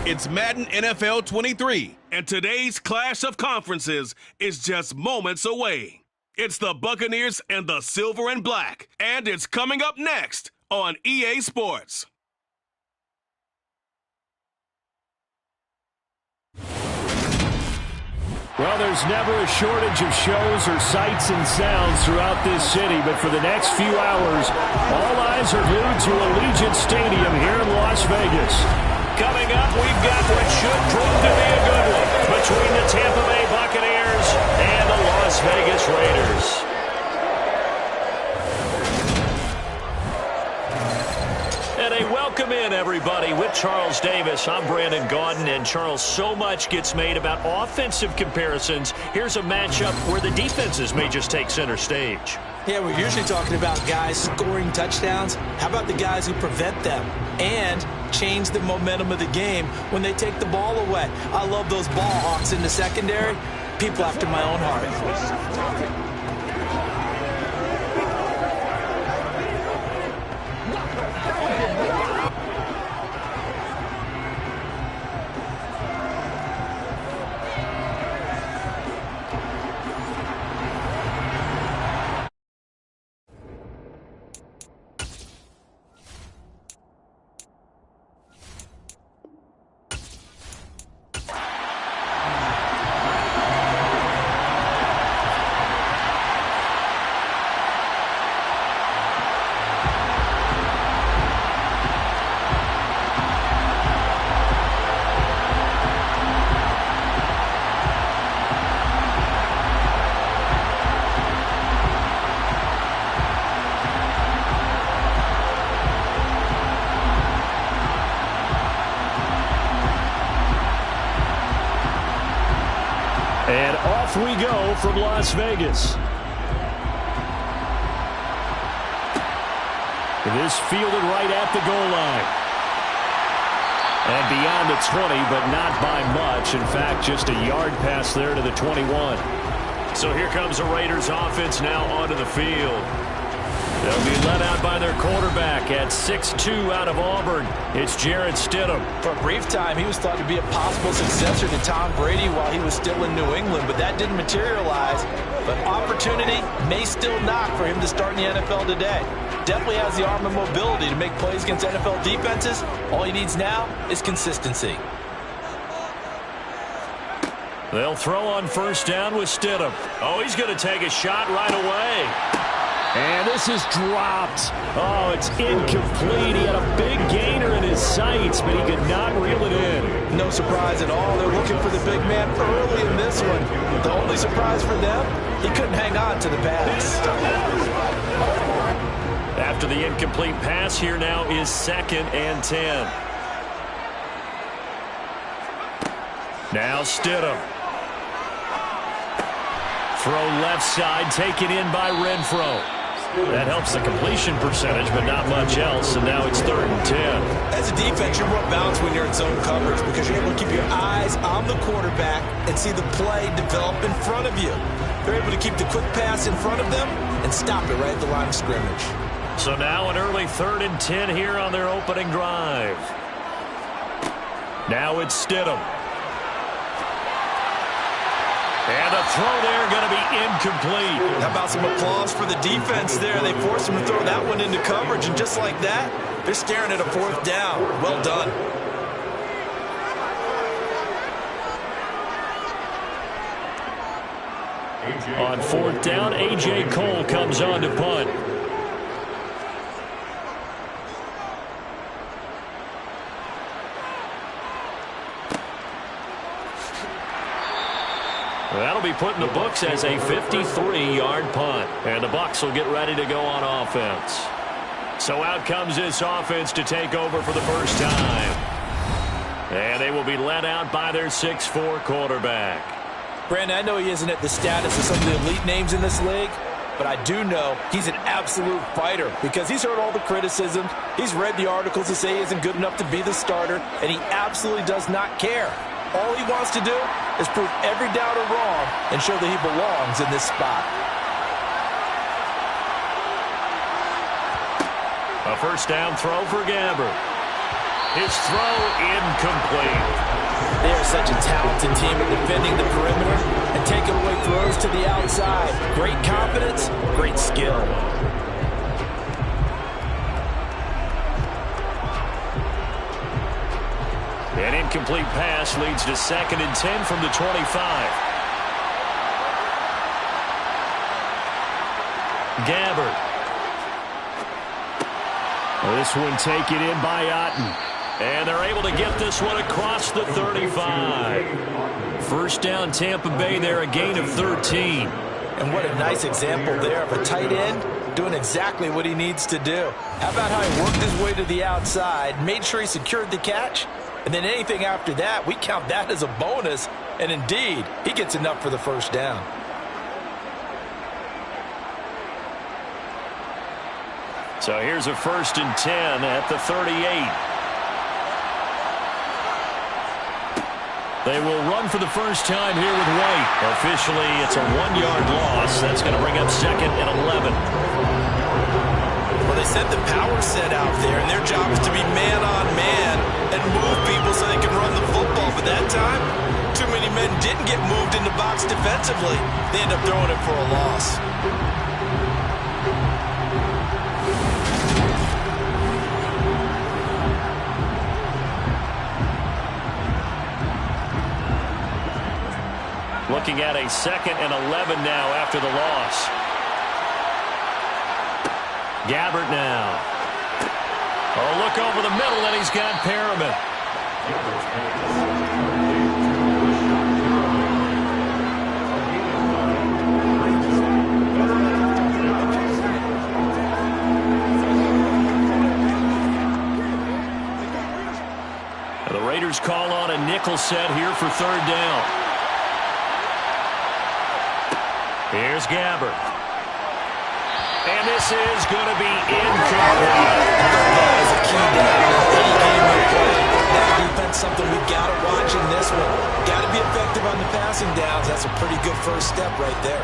It's Madden NFL 23, and today's clash of conferences is just moments away. It's the Buccaneers and the Silver and Black, and it's coming up next on EA Sports. Well, there's never a shortage of shows or sights and sounds throughout this city, but for the next few hours, all eyes are glued to Allegiant Stadium here in Las Vegas. Coming up, we've got what should prove to be a good one between the Tampa Bay Buccaneers and the Las Vegas Raiders. And a welcome in, everybody, with Charles Davis. I'm Brandon Gaudin, and Charles, so much gets made about offensive comparisons. Here's a matchup where the defenses may just take center stage. Yeah, we're usually talking about guys scoring touchdowns. How about the guys who prevent them and change the momentum of the game when they take the ball away? I love those ball hawks in the secondary. People after my own heart. And off we go from Las Vegas. This fielded right at the goal line. And beyond the 20, but not by much. In fact, just a yard pass there to the 21. So here comes the Raiders offense now onto the field. They'll be led out by their quarterback at 6'2" out of Auburn. It's Jarrett Stidham. For a brief time, he was thought to be a possible successor to Tom Brady while he was still in New England, but that didn't materialize. But opportunity may still knock for him to start in the NFL today. Definitely has the arm and mobility to make plays against NFL defenses. All he needs now is consistency. They'll throw on first down with Stidham. Oh, he's going to take a shot right away. And this is dropped. Oh, it's incomplete. He had a big gainer in his sights, but he could not reel it in. No surprise at all. They're looking for the big man early in this one. The only surprise for them, he couldn't hang on to the pass. After the incomplete pass, here now is 2nd and 10. Now Stidham. Throw left side, taken in by Renfro. That helps the completion percentage, but not much else, and now it's 3rd and 10. As a defense, you're more balanced when you're in zone coverage because you're able to keep your eyes on the quarterback and see the play develop in front of you. They're able to keep the quick pass in front of them and stop it right at the line of scrimmage. So now an early 3rd and 10 here on their opening drive. Now it's Stidham. And the throw there going to be incomplete. How about some applause for the defense there? They forced him to throw that one into coverage, and just like that, they're staring at a 4th down. Well done. On 4th down, A.J. Cole comes on to punt. That'll be put in the books as a 53-yard punt. And the Bucs will get ready to go on offense. So out comes this offense to take over for the first time. And they will be led out by their 6'4" quarterback. Brandon, I know he isn't at the status of some of the elite names in this league, but I do know he's an absolute fighter because he's heard all the criticism. He's read the articles that say he isn't good enough to be the starter, and he absolutely does not care. All he wants to do is prove every doubter wrong and show that he belongs in this spot. A first down throw for Gabbert. His throw incomplete. They are such a talented team at defending the perimeter and taking away throws to the outside. Great confidence, great skill. An incomplete pass leads to 2nd and 10 from the 25. Gabbert. This one taken in by Otten. And they're able to get this one across the 35. First down, Tampa Bay there, a gain of 13. And what a nice example there of a tight end doing exactly what he needs to do. How about how he worked his way to the outside, made sure he secured the catch, and then anything after that, we count that as a bonus. And indeed, he gets enough for the first down. So here's a 1st and 10 at the 38. They will run for the first time here with White. Officially, it's a 1-yard loss. That's going to bring up 2nd and 11. Well, they sent the power set out there, and their job is to be man-on-man and move people so they can run the football. But that time, too many men didn't get moved in the box defensively. They end up throwing it for a loss. Looking at a 2nd and 11 now after the loss. Gabbert now. Oh, look over the middle, and he's got Perriman. The Raiders call on a nickel set here for 3rd down. Here's Gabbert. And this is going to be incomplete. That is a key down in any game we play. That defense, something we've got to watch in this one. Got to be effective on the passing downs. That's a pretty good first step right there.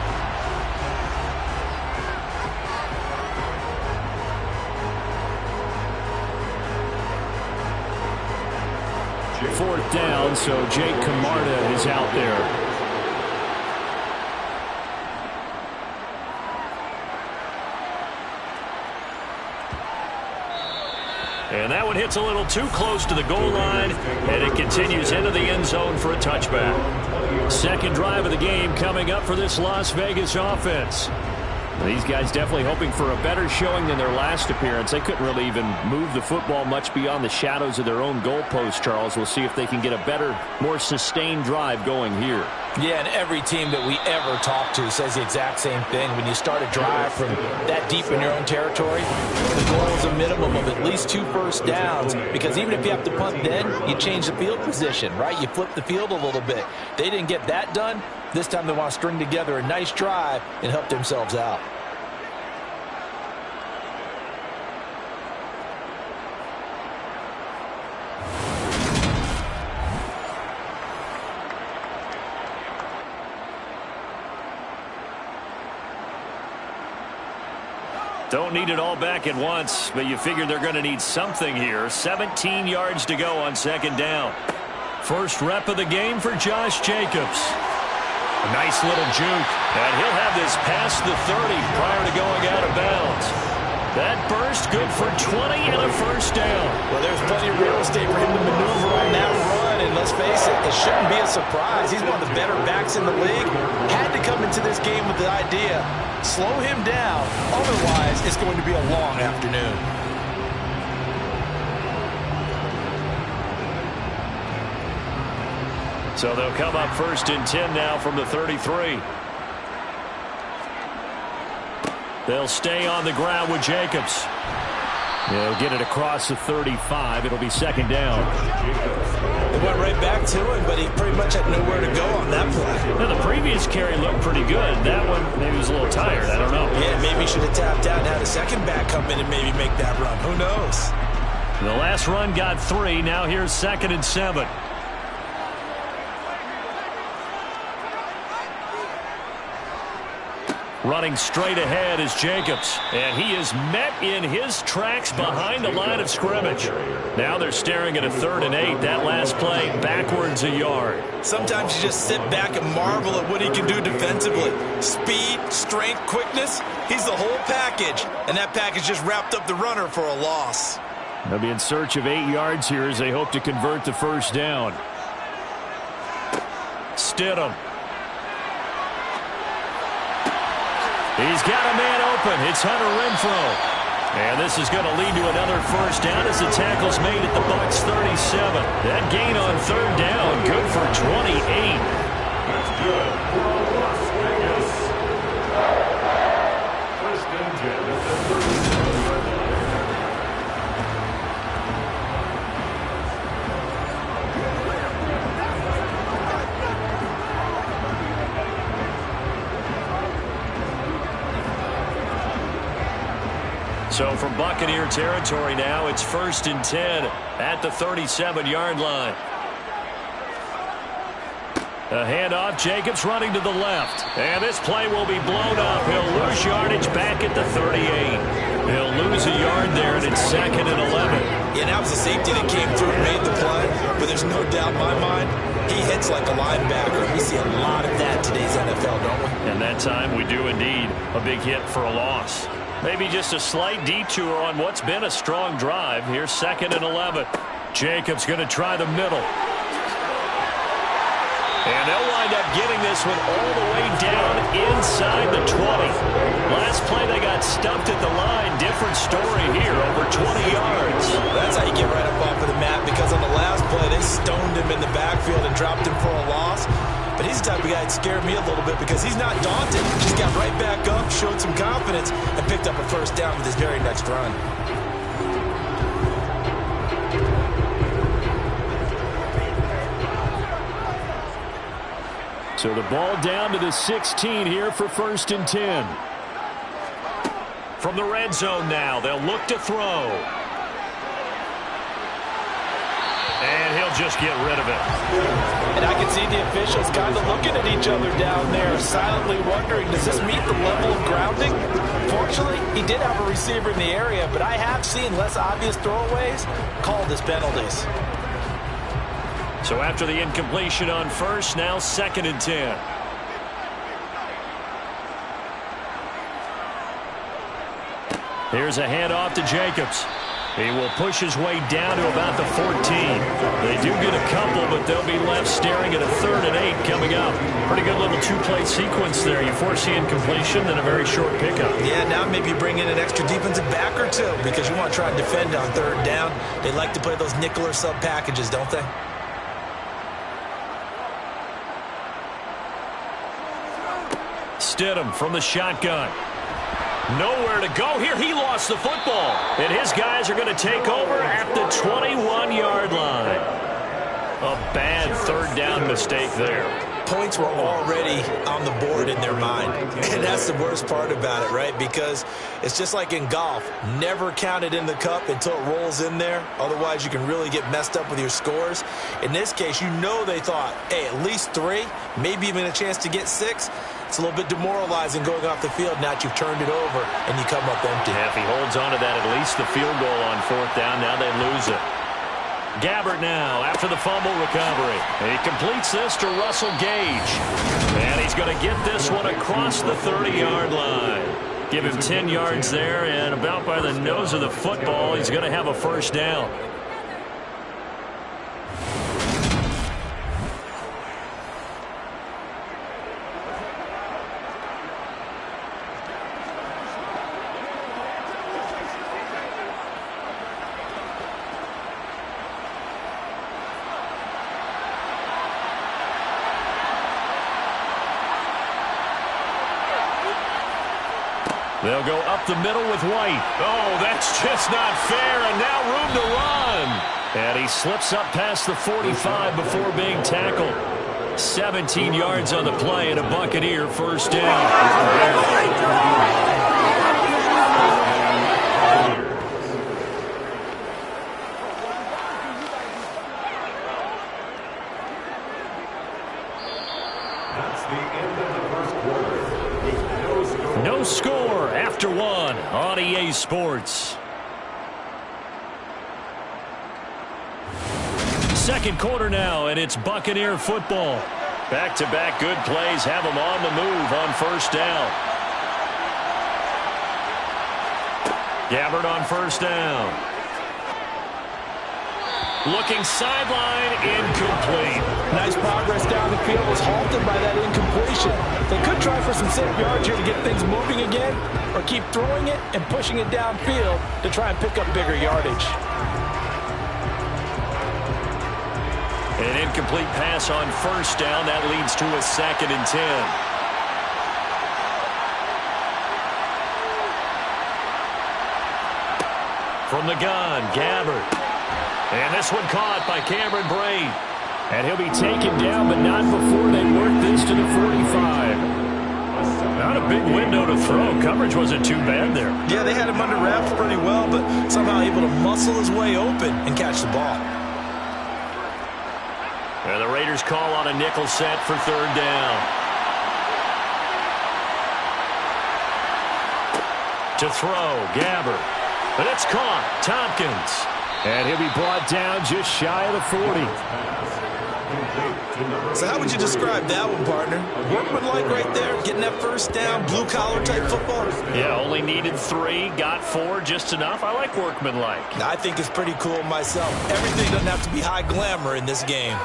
Fourth down, so Jake Camarda is out there. And that one hits a little too close to the goal line, and it continues into the end zone for a touchback. 2nd drive of the game coming up for this Las Vegas offense. These guys definitely hoping for a better showing than their last appearance. They couldn't really even move the football much beyond the shadows of their own goalpost, Charles. We'll see if they can get a better, more sustained drive going here. Yeah, and every team that we ever talk to says the exact same thing. When you start a drive from that deep in your own territory, the goal is a minimum of at least 2 first downs, because even if you have to punt then, you change the field position, right? You flip the field a little bit. They didn't get that done. This time they want to string together a nice drive and help themselves out. Don't need it all back at once, but you figure they're going to need something here. 17 yards to go on 2nd down. First rep of the game for Josh Jacobs. A nice little juke, and he'll have this past the 30 prior to going out of bounds. That burst good for 20 and a first down. Well, there's plenty of real estate for him to maneuver on that run, and let's face it, it shouldn't be a surprise. He's one of the better backs in the league. Had to come into this game with the idea, slow him down, otherwise it's going to be a long afternoon. So they'll come up 1st and 10 now from the 33. They'll stay on the ground with Jacobs. They'll get it across the 35. It'll be 2nd down. They went right back to him, but he pretty much had nowhere to go on that play. Now, the previous carry looked pretty good. That one, maybe he was a little tired. I don't know. Yeah, maybe he should have tapped out and had a second back come in and maybe make that run. Who knows? The last run got 3. Now here's 2nd and 7. Running straight ahead is Jacobs, and he is met in his tracks behind the line of scrimmage. Now they're staring at a 3rd and 8. That last play backwards a yard. Sometimes you just sit back and marvel at what he can do defensively. Speed, strength, quickness, he's the whole package. And that package just wrapped up the runner for a loss. They'll be in search of 8 yards here as they hope to convert the first down. Stidham. He's got a man open. It's Hunter Renfrow. And this is going to lead to another first down as the tackle's made at the Bucs 37. That gain on 3rd down, good for 28. That's good for Las Vegas. First and 10 at the 37. So from Buccaneer territory now, it's 1st and 10 at the 37-yard line. A handoff, Jacobs running to the left. And this play will be blown up. He'll lose yardage back at the 38. He'll lose a yard there, and it's 2nd and 11. Yeah, that was a safety that came through and made the play. But there's no doubt in my mind, he hits like a linebacker. We see a lot of that in today's NFL, don't we? And that time we do indeed. A big hit for a loss. Maybe just a slight detour on what's been a strong drive. Here's 2nd and 11. Jacobs going to try the middle. And they'll wind up getting this one all the way down inside the 20. Last play they got stumped at the line. Different story here, over 20 yards. That's how you get right up off of the mat, because on the last play they stoned him in the backfield and dropped him for a loss. But he's the type of guy that scared me a little bit because he's not daunted. Just got right back up, showed some confidence, and picked up a first down with his very next run. So the ball down to the 16 here for 1st and 10. From the red zone now, they'll look to throw. And he'll just get rid of it. And I can see the officials kind of looking at each other down there, silently wondering, does this meet the level of grounding? Fortunately, he did have a receiver in the area, but I have seen less obvious throwaways called as penalties. So after the incompletion on 1st, now 2nd and 10. Here's a handoff to Jacobs. He will push his way down to about the 14. They do get a couple, but they'll be left staring at a 3rd and 8 coming up. Pretty good little 2-play sequence there. You foresee incompletion, then a very short pickup. Yeah, now maybe you bring in an extra defensive back or two because you want to try and defend on 3rd down. They like to play those nickel or sub packages, don't they? Stidham from the shotgun. Nowhere to go here. He lost the football. And his guys are going to take over at the 21-yard line. A bad 3rd down mistake there. Points were already on the board in their mind. And that's the worst part about it, right? Because it's just like in golf. Never count it in the cup until it rolls in there. Otherwise, you can really get messed up with your scores. In this case, you know they thought, hey, at least 3, maybe even a chance to get 6. It's a little bit demoralizing going off the field now that you've turned it over and you come up empty. Yeah, if he holds on to that, at least the field goal on 4th down. Now they lose it. Gabbert now after the fumble recovery. He completes this to Russell Gage. And he's going to get this one across the 30-yard line. Give him 10 yards there, and about by the nose of the football, he's going to have a first down. They'll go up the middle with White. Oh, that's just not fair, and now room to run. And he slips up past the 45 before being tackled. 17 yards on the play and a Buccaneer first down. That's the end of the first quarter with no score. No score after one on EA Sports. Second quarter now, and it's Buccaneer football. Back-to-back good plays have them on the move on first down. Gabbert on first down. Looking sideline, incomplete. Nice progress down the field, was halted by that incompletion. They could try for some safe yards here to get things moving again, or keep throwing it and pushing it downfield to try and pick up bigger yardage. An incomplete pass on first down. That leads to a 2nd and 10. From the gun, Gabbert. And this one caught by Cameron Braid. And he'll be taken down, but not before they work this to the 45. Not a big window to throw. Coverage wasn't too bad there. Yeah, they had him under wraps pretty well, but somehow able to muscle his way open and catch the ball. And the Raiders call on a nickel set for 3rd down. To throw, Gabbert. But it's caught, Tompkins. And he'll be brought down just shy of the 40. So how would you describe that one, partner? Workmanlike right there, getting that first down, blue-collar type football? Yeah, only needed 3, got 4, just enough. I like workmanlike. I think it's pretty cool myself. Everything doesn't have to be high glamour in this game.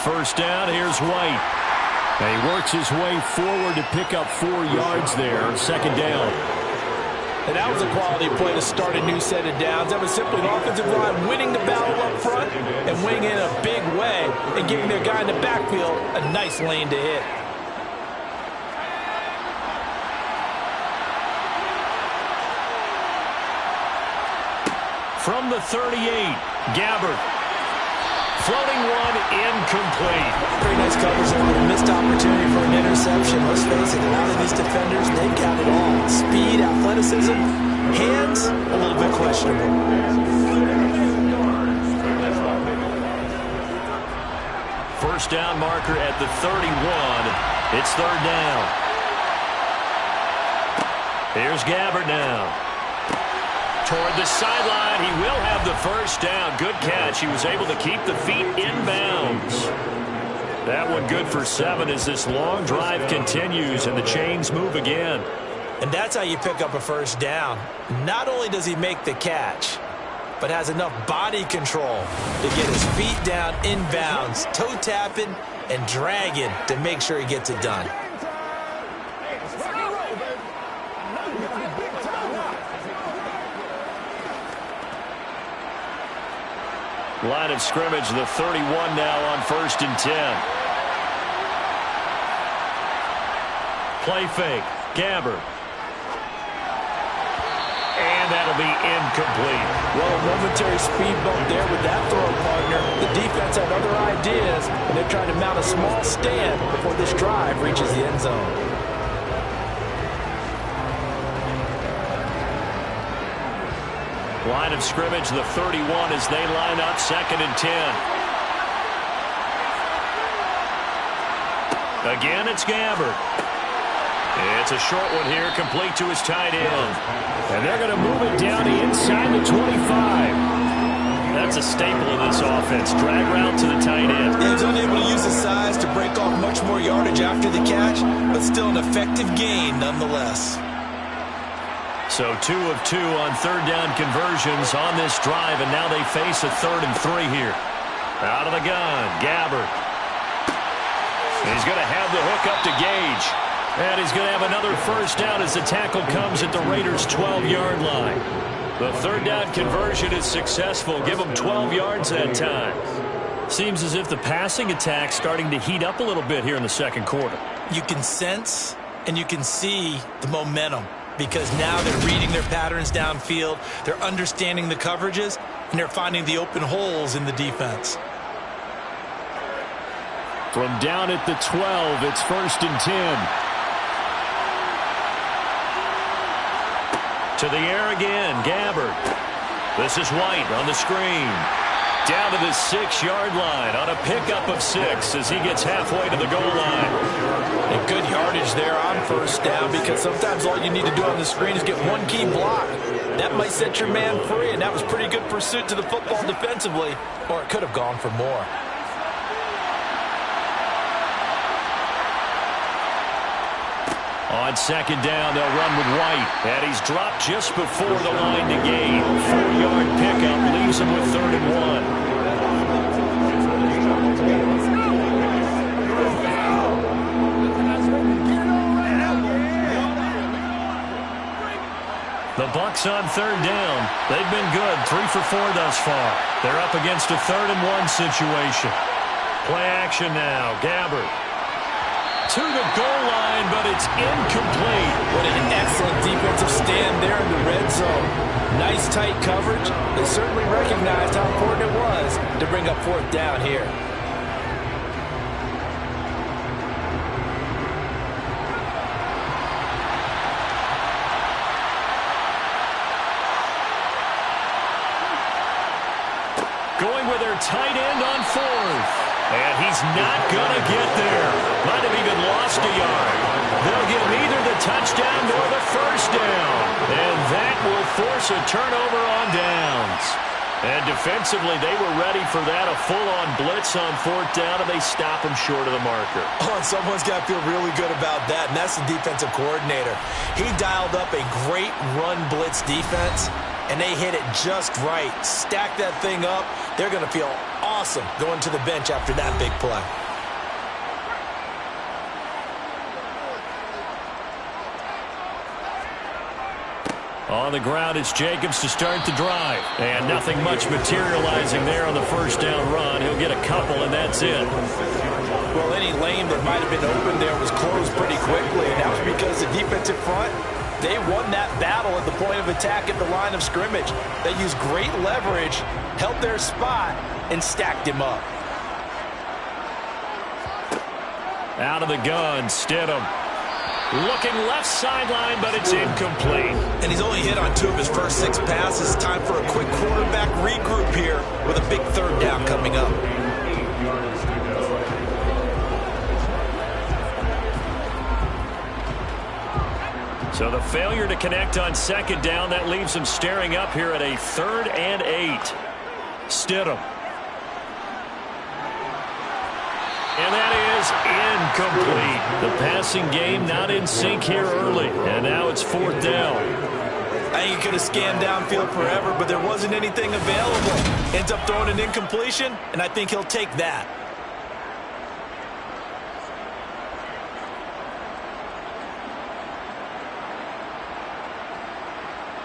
First down, here's White. And he works his way forward to pick up 4 yards there on 2nd down. And that was a quality play to start a new set of downs. That was simply an offensive line winning the battle up front and winning in a big way and giving their guy in the backfield a nice lane to hit. From the 38, Gabbert. Floating one, incomplete. Pretty nice coverage there with a missed opportunity for an interception. Let's face it, a lot of these defenders, they've got it all. Speed, athleticism, hands, a little bit questionable. First down marker at the 31. It's 3rd down. Here's Gabbert now. Toward the sideline, he will have the first down. Good catch. He was able to keep the feet inbounds. That one good for 7 as this long drive continues and the chains move again. And that's how you pick up a first down. Not only does he make the catch, but has enough body control to get his feet down inbounds, toe tapping and dragging to make sure he gets it done. Line of scrimmage, the 31 now on 1st and 10. Play fake, Gabbert. And that'll be incomplete. Well, a momentary speed bump there with that throw, partner. The defense had other ideas, and they're trying to mount a small stand before this drive reaches the end zone. Line of scrimmage, the 31 as they line up 2nd and 10. Again, it's Gabbert. It's a short one here, complete to his tight end. And they're going to move it down the inside the 25. That's a staple of this offense. Drag route to the tight end. Yeah, he's unable to use his size to break off much more yardage after the catch, but still an effective gain nonetheless. So 2 of 2 on 3rd down conversions on this drive, and now they face a 3rd and 3 here. Out of the gun, Gabbert. He's going to have the hook up to Gage. And he's going to have another first down as the tackle comes at the Raiders' 12-yard line. The 3rd down conversion is successful. Give them 12 yards that time. Seems as if the passing attack's starting to heat up a little bit here in the 2nd quarter. You can sense and you can see the momentum, because now they're reading their patterns downfield, they're understanding the coverages, and they're finding the open holes in the defense. From down at the 12, it's 1st and 10. To the air again, Gabbard. This is White on the screen. Down to the 6-yard line on a pickup of 6 as he gets halfway to the goal line. And good yardage there on 1st down, because sometimes all you need to do on the screen is get one key block. That might set your man free, and that was pretty good pursuit to the football defensively, or it could have gone for more. On 2nd down, they'll run with White. And he's dropped just before the line to gain. 4-yard pickup leaves him with 3rd and 1. The Bucs on 3rd down. They've been good, 3 for 4 thus far. They're up against a 3rd and 1 situation. Play action now, Gabbard. To the goal line, but it's incomplete. What an excellent defensive stand there in the red zone. Nice tight coverage. They certainly recognized how important it was to bring up 4th down here. Going with their tight end on 4th. And he's not going to get there. Might have even lost a yard. They'll give him either the touchdown or the 1st down. And that will force a turnover on downs. And defensively, they were ready for that. A full-on blitz on 4th down, and they stop him short of the marker. Oh, and someone's got to feel really good about that, and that's the defensive coordinator. He dialed up a great run blitz defense, and they hit it just right. Stack that thing up. They're going to feel awesome going to the bench after that big play. On the ground, it's Jacobs to start the drive. And nothing much materializing there on the 1st down run. He'll get a couple, and that's it. Well, any lane that might have been open there was closed pretty quickly, and that was because the defensive front, they won that battle at the point of attack at the line of scrimmage. They used great leverage, held their spot, and stacked him up. Out of the gun, Stidham. Looking left sideline, but it's incomplete. And he's only hit on 2 of his first 6 passes. Time for a quick quarterback regroup here with a big 3rd down coming up. So the failure to connect on 2nd down, that leaves him staring up here at a 3rd and 8. Stidham. And that is incomplete. The passing game not in sync here early. And now it's 4th down. I think he could have scanned downfield forever, but there wasn't anything available. Ends up throwing an incompletion, and I think he'll take that.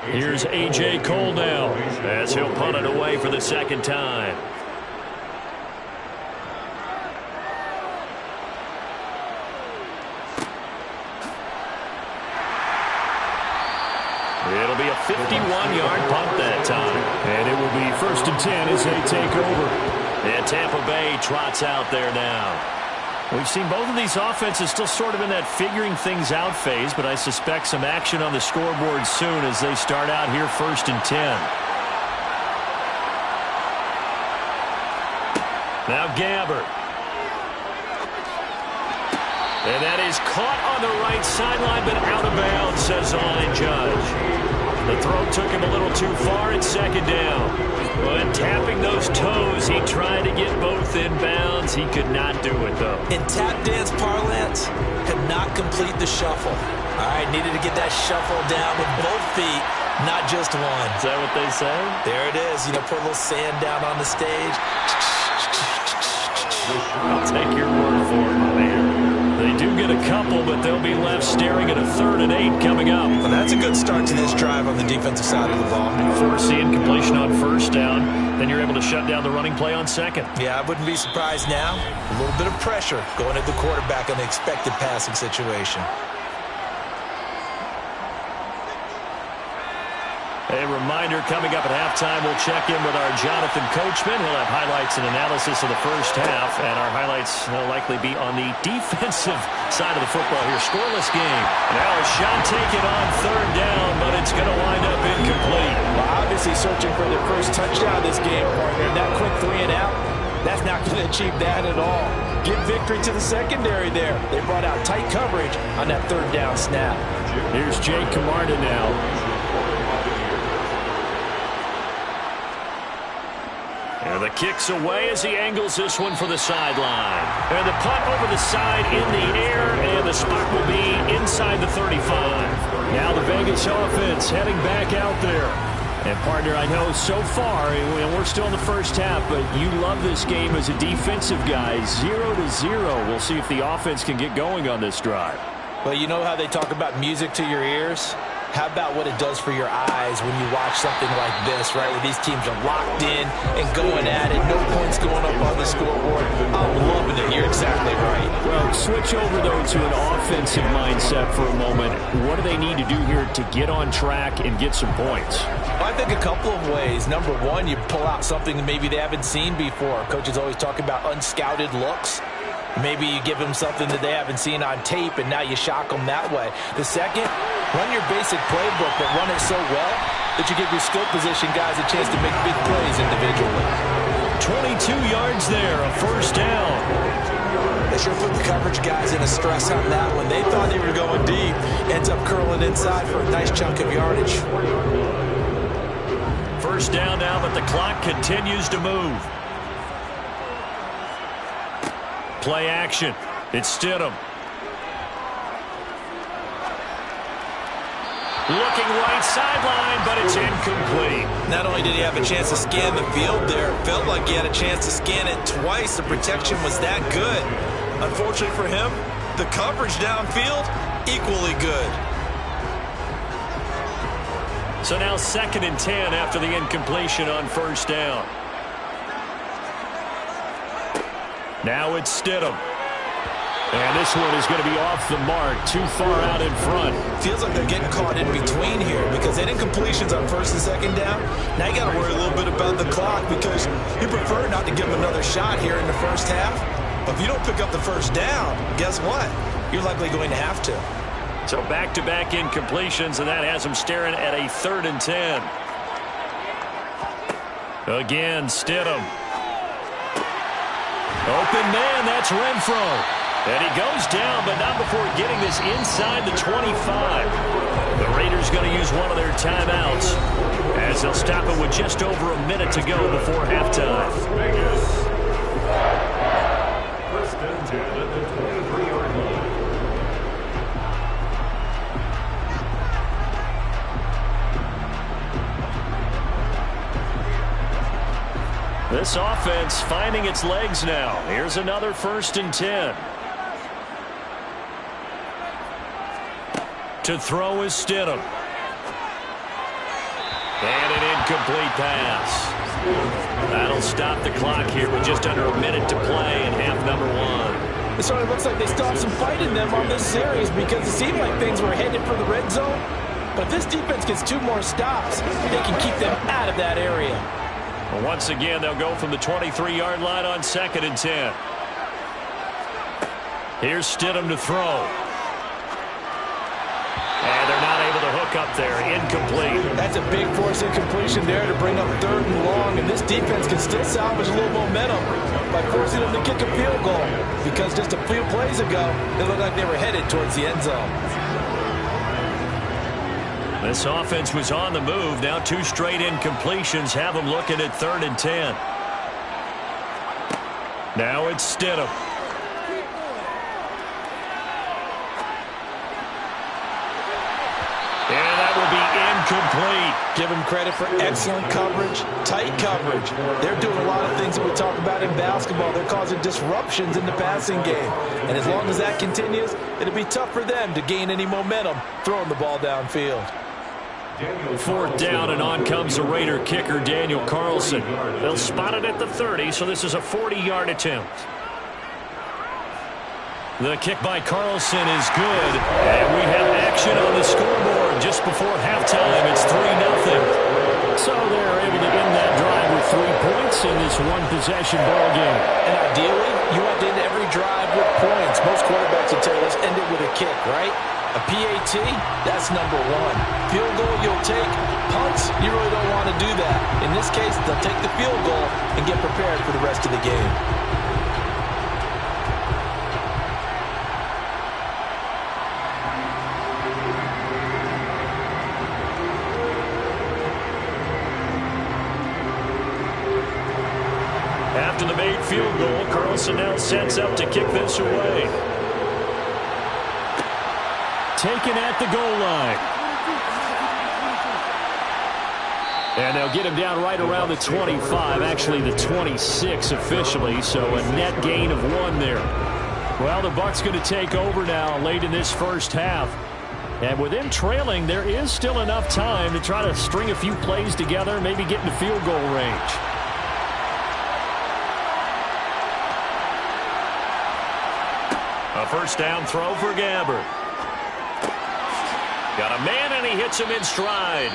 Here's A.J. Cole now as he'll punt it away for the 2nd time. It'll be a 51-yard punt that time. And it will be 1st and 10 as they take over. And Tampa Bay trots out there now. We've seen both of these offenses still sort of in that figuring things out phase, but I suspect some action on the scoreboard soon as they start out here 1st and 10. Now Gabbard. And that is caught on the right sideline, but out of bounds, says the line judge. The throw took him a little too far at 2nd down. But tapping those toes, he tried to get both in bounds. He could not do it, though. In tap dance parlance, could not complete the shuffle. All right, needed to get that shuffle down with both feet, not just one. Is that what they say? There it is. You know, put a little sand down on the stage. I'll take your word for it, my man. They do get a couple, but they'll be left staring at a 3rd and 8 coming up. Well, that's a good start to this drive on the defensive side of the ball. Force the incompletion on 1st down, then you're able to shut down the running play on 2nd. Yeah, I wouldn't be surprised now. A little bit of pressure going at the quarterback on the expected passing situation. A reminder, coming up at halftime, we'll check in with our Jonathan Coachman. He'll have highlights and analysis of the first half, and our highlights will likely be on the defensive side of the football here. Scoreless game. Now a shot taken on third down, but it's going to wind up incomplete. Well, obviously searching for their first touchdown this game, partner. That quick 3 and out, that's not going to achieve that at all. Give victory to the secondary there. They brought out tight coverage on that third down snap. Here's Jake Camarda now. And the kick's away as he angles this one for the sideline. And the punt over the side in the air, and the spot will be inside the 35. Now the Vegas offense heading back out there. And, partner, I know so far, and we're still in the first half, but you love this game as a defensive guy. 0-0. We'll see if the offense can get going on this drive. Well, you know how they talk about music to your ears? How about what it does for your eyes when you watch something like this, right, where these teams are locked in and going at it, no points going up on the scoreboard. I'm loving it. You're exactly right. Well, switch over, though, to an offensive mindset for a moment. What do they need to do here to get on track and get some points? Well, I think a couple of ways. Number one, you pull out something that maybe they haven't seen before. Coaches always talk about unscouted looks. Maybe you give them something that they haven't seen on tape, and now you shock them that way. The second, run your basic playbook, but run it so well that you give your skill position guys a chance to make big plays individually. 22 yards there, a first down. They sure put the coverage guys in a stress on that one. They thought they were going deep. Ends up curling inside for a nice chunk of yardage. First down now, but the clock continues to move. Play action. It's Stidham. Looking right sideline, but it's incomplete. Not only did he have a chance to scan the field there, it felt like he had a chance to scan it twice. The protection was that good. Unfortunately for him, the coverage downfield, equally good. So now 2nd and 10 after the incompletion on first down. Now it's Stidham. And this one is going to be off the mark, too far out in front. Feels like they're getting caught in between here because they didn't completions on 1st and 2nd down. Now you got to worry a little bit about the clock because you prefer not to give them another shot here in the first half. But if you don't pick up the first down, guess what? You're likely going to have to. So back-to-back incompletions, and that has them staring at a 3rd and 10. Again, Stidham. Open man, that's Renfro. And he goes down, but not before getting this inside the 25. The Raiders going to use one of their timeouts as they'll stop it with just over a minute to go before halftime. First and 10 at the 23-yard line. This offense finding its legs now. Here's another 1st and 10. To throw is Stidham. And an incomplete pass. That'll stop the clock here with just under a minute to play in half number 1. It sort of looks like they stopped some fight in them on this series because it seemed like things were headed for the red zone. But if this defense gets 2 more stops, they can keep them out of that area. Well, once again, they'll go from the 23-yard line on 2nd and 10. Here's Stidham to throw. And they're not able to hook up there. Incomplete. That's a big force incompletion there to bring up 3rd and long. And this defense can still salvage a little momentum by forcing them to kick a field goal. Because just a few plays ago, they looked like they were headed towards the end zone. This offense was on the move. Now 2 straight incompletions have them looking at 3rd and 10. Now it's Stidham. And that will be incomplete. Give them credit for excellent coverage, tight coverage. They're doing a lot of things that we talk about in basketball. They're causing disruptions in the passing game. And as long as that continues, it'll be tough for them to gain any momentum throwing the ball downfield. 4th down, and on comes the Raider kicker, Daniel Carlson. They'll spot it at the 30, so this is a 40-yard attempt. The kick by Carlson is good, and we have action on the scoreboard just before halftime. It's 3-0. So they're able to end that drive with 3 points in this one-possession ball game. And ideally, you want to end every drive with points. Most quarterbacks would tell you, let's end it with a kick, right? A PAT, that's number one. Field goal you'll take. Punts, you really don't want to do that. In this case, they'll take the field goal and get prepared for the rest of the game. After the made field goal, Carlson now sets up to kick this away. Taken at the goal line. And they'll get him down right around the 25, actually the 26 officially, so a net gain of 1 there. Well, the Bucs going to take over now late in this first half. And with them trailing, there is still enough time to try to string a few plays together, maybe get into field goal range. A first down throw for Gabbert. Got a man, and he hits him in stride.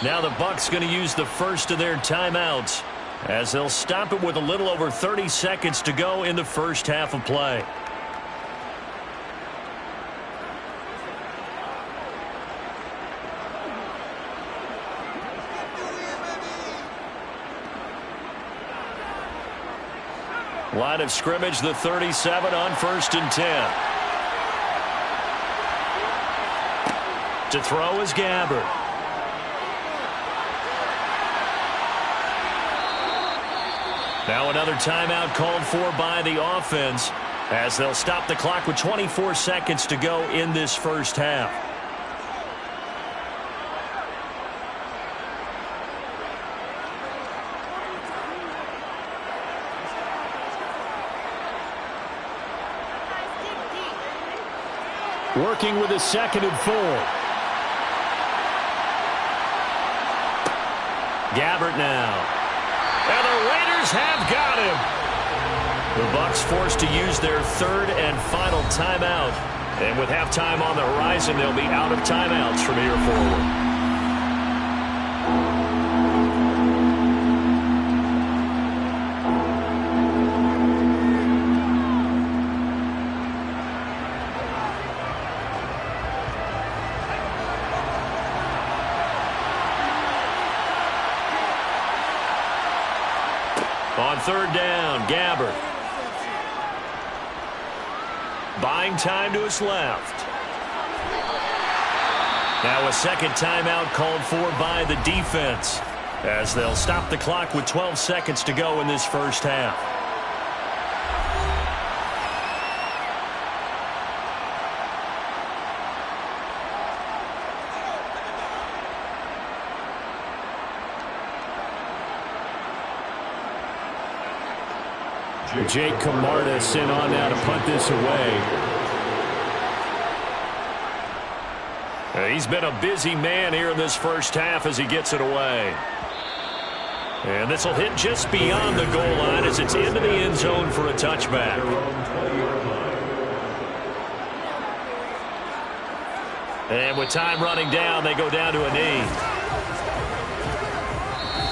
Now the Bucs going to use the first of their timeouts as they'll stop it with a little over 30 seconds to go in the first half of play. Line of scrimmage, the 37 on 1st and 10. To throw is Gabbert. Now another timeout called for by the offense as they'll stop the clock with 24 seconds to go in this first half. Working with a 2nd and 4. Gabbert now. And the Raiders have got him. The Bucs forced to use their 3rd and final timeout. And with halftime on the horizon, they'll be out of timeouts from here forward. On 3rd down, Gabbert. Buying time to his left. Now a 2nd timeout called for by the defense as they'll stop the clock with 12 seconds to go in this first half. Jake Camarda sent on now to punt this away. He's been a busy man here in this first half as he gets it away. And this will hit just beyond the goal line as it's into the end zone for a touchback. And with time running down, they go down to a knee.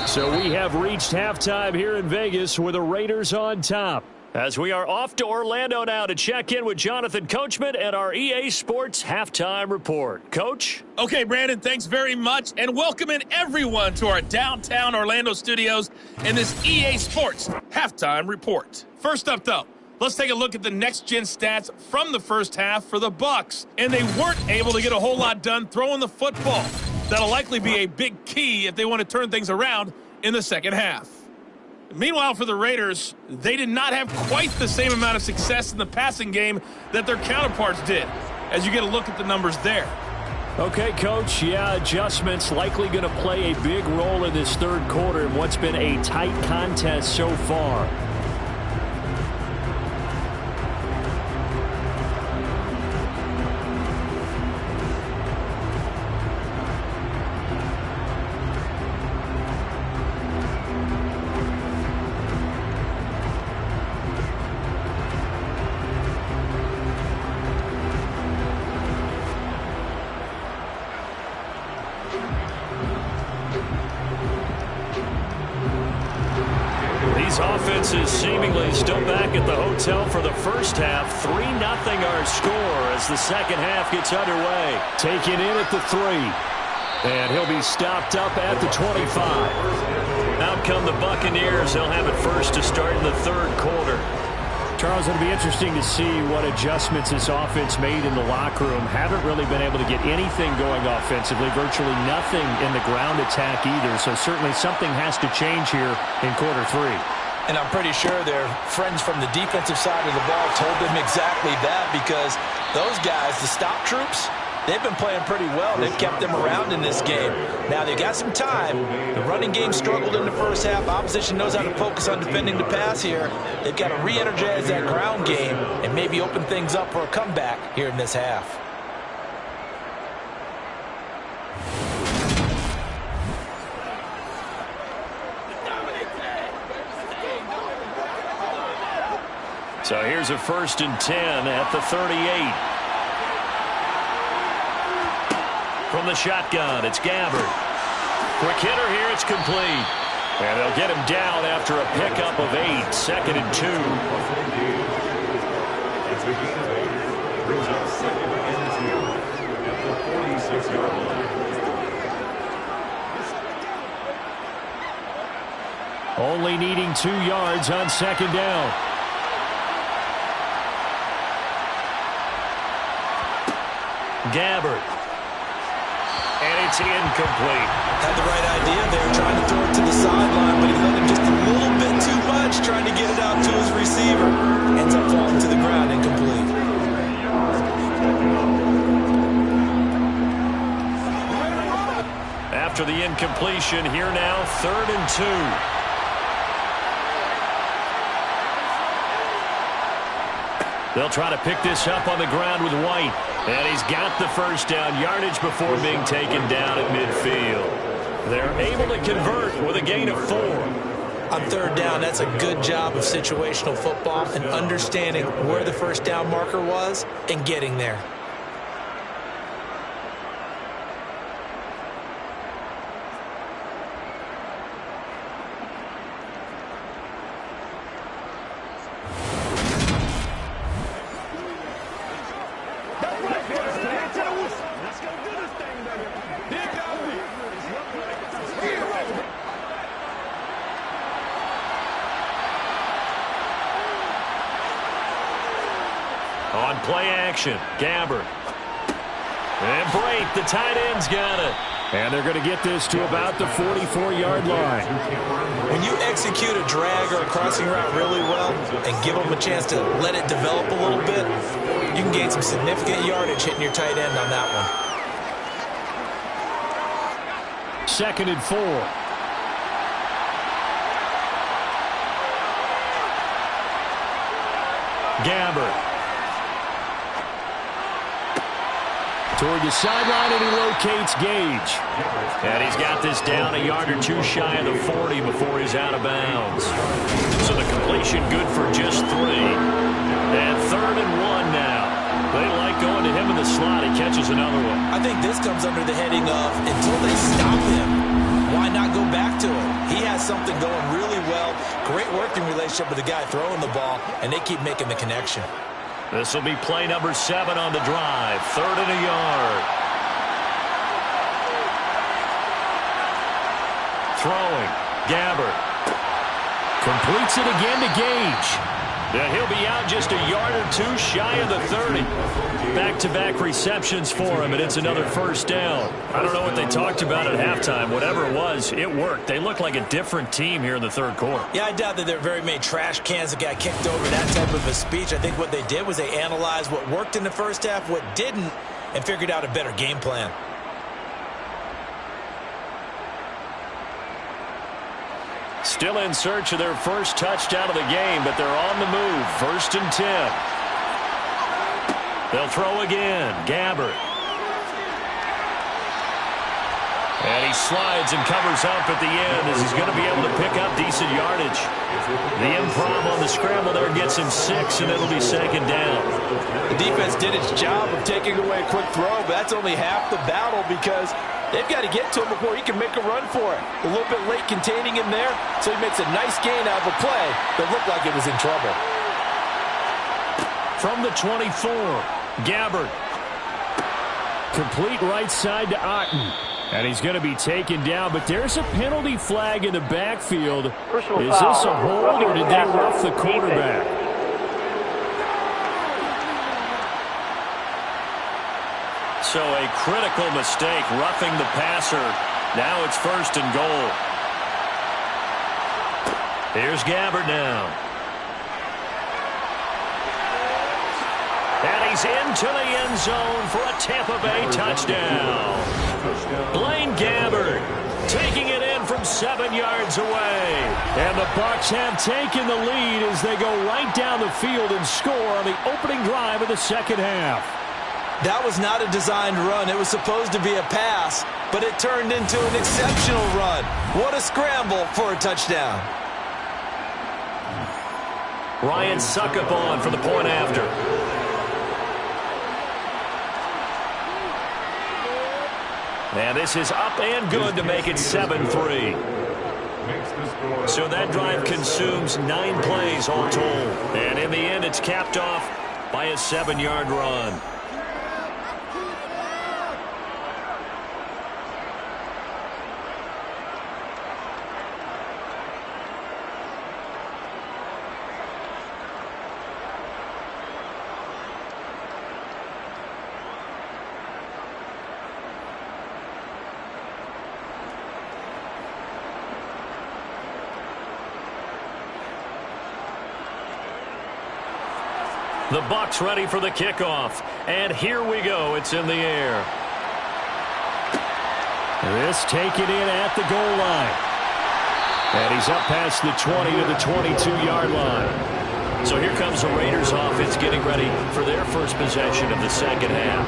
So we have reached halftime here in Vegas with the Raiders on top. As we are off to Orlando now to check in with Jonathan Coachman and our EA Sports Halftime Report. Coach? Okay, Brandon, thanks very much. And welcome in everyone to our downtown Orlando studios and this EA Sports Halftime Report. First up, though, let's take a look at the next-gen stats from the first half for the Bucs. And they weren't able to get a whole lot done throwing the football. That'll likely be a big key if they want to turn things around in the second half. Meanwhile, for the Raiders, they did not have quite the same amount of success in the passing game that their counterparts did, as you get a look at the numbers there. Okay, Coach, yeah, adjustments likely going to play a big role in this third quarter in what's been a tight contest so far. seemingly still back at the hotel for the first half. 3-0 our score as the second half gets underway. Taken in at the 3. And he'll be stopped up at the 25. Out come the Buccaneers. They'll have it first to start in the third quarter. Charles, it'll be interesting to see what adjustments this offense made in the locker room. Haven't really been able to get anything going offensively, virtually nothing in the ground attack either. So certainly something has to change here in quarter 3. And I'm pretty sure their friends from the defensive side of the ball told them exactly that, because those guys, the stop troops, they've been playing pretty well. They've kept them around in this game. Now, they've got some time. The running game struggled in the first half. Opposition knows how to focus on defending the pass here. They've got to re-energize that ground game and maybe open things up for a comeback here in this half. So here's a 1st and 10 at the 38. From the shotgun, it's Gabbard. Quick hitter here, it's complete. And they'll get him down after a pickup of 8, 2nd and 2. Only needing 2 yards on 2nd down. Gabbard. And it's incomplete. Had the right idea there, trying to throw it to the sideline, but he let him just a little bit too much, trying to get it out to his receiver. Ends up falling to the ground, incomplete. After the incompletion, here now, 3rd and 2. They'll try to pick this up on the ground with White. And he's got the first down, yardage before being taken down at midfield. They're able to convert with a gain of 4. On 3rd down, that's a good job of situational football and understanding where the first down marker was and getting there. On play action, Gabbard. And Brake, the tight end's got it. And they're going to get this to about the 44-yard line. When you execute a drag or a crossing route really well and give them a chance to let it develop a little bit, you can gain some significant yardage hitting your tight end on that one. 2nd and 4. Gabbard. Toward the sideline, and he locates Gage. And he's got this down a yard or 2 shy of the 40 before he's out of bounds. So the completion good for just 3. And 3rd and 1 now. They like going to him in the slot. He catches another one. I think this comes under the heading of, until they stop him, why not go back to him? He has something going really well. Great working relationship with the guy throwing the ball, and they keep making the connection. This will be play number 7 on the drive. 3rd and a yard. Throwing. Gabbard. Completes it again to Gage. Yeah, he'll be out just a yard or 2 shy of the 30. Back-to-back receptions for him, and it's another first down. I don't know what they talked about at halftime. Whatever it was, it worked. They look like a different team here in the third quarter. Yeah, I doubt that there are very many trash cans that got kicked over, that type of a speech. I think what they did was they analyzed what worked in the first half, what didn't, and figured out a better game plan. Still in search of their first touchdown of the game, but they're on the move. 1st and 10. They'll throw again. Gabbard. And he slides and covers up at the end as he's going to be able to pick up decent yardage. The improv on the scramble there gets him 6, and it'll be second down. The defense did its job of taking away a quick throw, but that's only half the battle because they've got to get to him before he can make a run for it. A little bit late containing him there, so he makes a nice gain out of a play that looked like it was in trouble. From the 24, Gabbard. Complete right side to Otten. And he's going to be taken down, but there's a penalty flag in the backfield. Is this a hold, or did they rough the quarterback? So a critical mistake, roughing the passer. Now it's 1st and goal. Here's Gabbard now. And he's into the end zone for a Tampa Bay touchdown. Blaine Gabbard taking it in from 7 yards away. And the Bucs have taken the lead as they go right down the field and score on the opening drive of the second half. That was not a designed run. It was supposed to be a pass, but it turned into an exceptional run. What a scramble for a touchdown. Ryan Suckup on for the point after. And this is up and good to make it 7-3. So that drive consumes 9 plays all told. And in the end, it's capped off by a 7-yard run. The Bucs ready for the kickoff. And here we go. It's in the air. This taken in at the goal line. And he's up past the 20 to the 22-yard line. So here comes the Raiders offense getting ready for their first possession of the second half.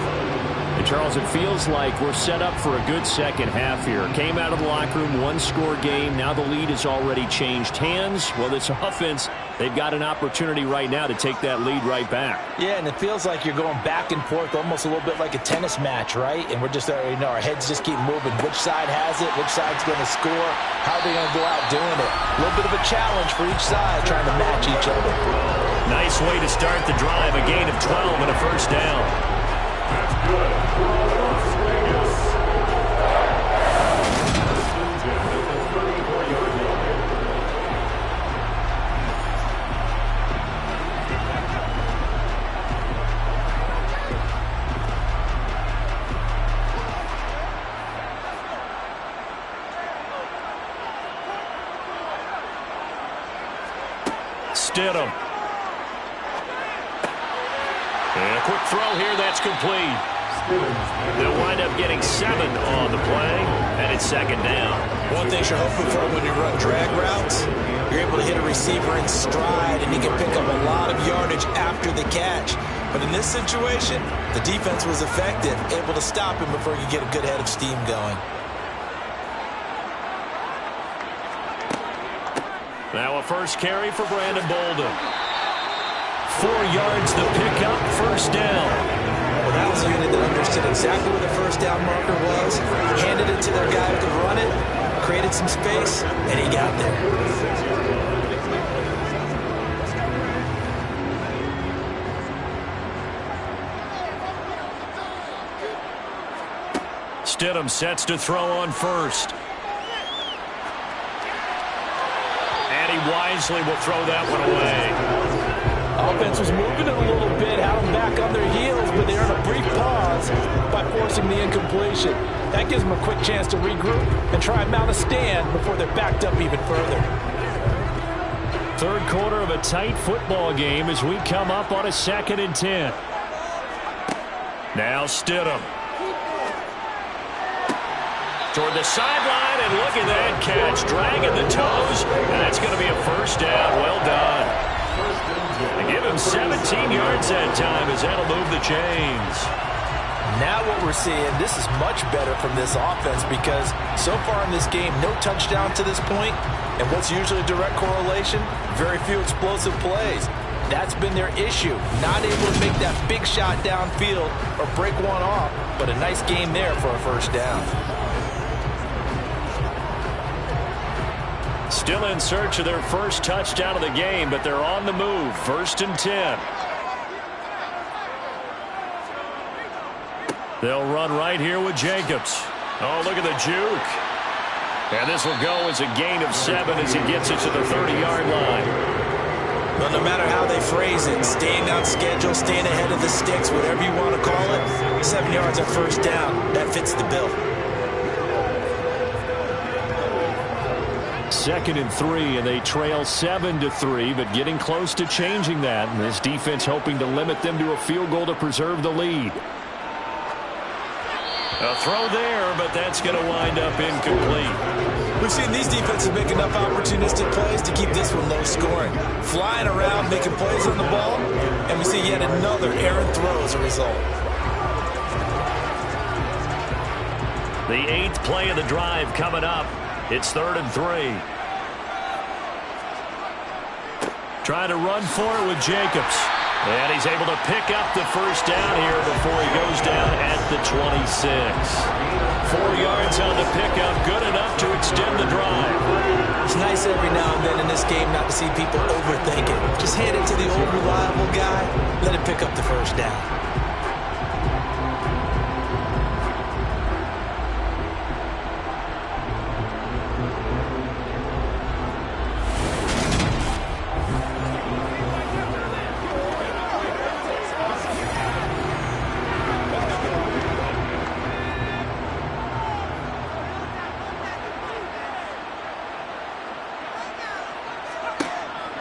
And Charles, it feels like we're set up for a good second half here. Came out of the locker room, 1-score game. Now the lead has already changed hands. Well, this offense, they've got an opportunity right now to take that lead right back. Yeah, and it feels like you're going back and forth almost a little bit like a tennis match, right? And we're just, our heads just keep moving. Which side has it? Which side's going to score? How are they going to go out doing it? A little bit of a challenge for each side trying to match each other. Nice way to start the drive. A gain of 12 and a first down. That's good. Las Vegas. Stidham. And a quick throw here, that's complete. They'll wind up getting 7 on the play, and it's second down. One thing you're hoping for when you run drag routes, you're able to hit a receiver in stride, and he can pick up a lot of yardage after the catch. But in this situation, the defense was effective, able to stop him before you get a good head of steam going. Now a first carry for Brandon Bolden. 4 yards the pickup, first down. Well, that was a unit that understood exactly where the first down marker was, handed it to their guy who could run it, created some space, and he got there. Stidham sets to throw on first. And he wisely will throw that one away. Offense was moving it a little bit, had them back on their heels, but they're in a brief pause by forcing the incompletion. That gives them a quick chance to regroup and try and mount a stand before they're backed up even further. Third quarter of a tight football game as we come up on a 2nd and 10. Now Stidham. Toward the sideline, and look at that catch, dragging the toes, and that's going to be a first down. Well done. They give him 17 yards that time as that'll move the chains. Now what we're seeing, this is much better from this offense because so far in this game, no touchdown to this point, and what's usually a direct correlation? Very few explosive plays. That's been their issue. Not able to make that big shot downfield or break one off, but a nice game there for a first down. Still in search of their first touchdown of the game, but they're on the move. 1st and 10. They'll run right here with Jacobs. Oh, look at the juke. And this will go as a gain of 7 as he gets it to the 30-yard line. Well, no matter how they phrase it, staying on schedule, staying ahead of the sticks, whatever you want to call it, 7 yards on first down, that fits the bill. 2nd and 3, and they trail 7-3, but getting close to changing that. And this defense hoping to limit them to a field goal to preserve the lead. A throw there, but that's going to wind up incomplete. We've seen these defenses make enough opportunistic plays to keep this one low scoring. Flying around, making plays on the ball, and we see yet another errant throw as a result. The 8th play of the drive coming up. It's 3rd and 3. Trying to run for it with Jacobs. And he's able to pick up the first down here before he goes down at the 26. 4 yards on the pickup, good enough to extend the drive. It's nice every now and then in this game not to see people overthink it. Just hand it to the old reliable guy, let him pick up the first down.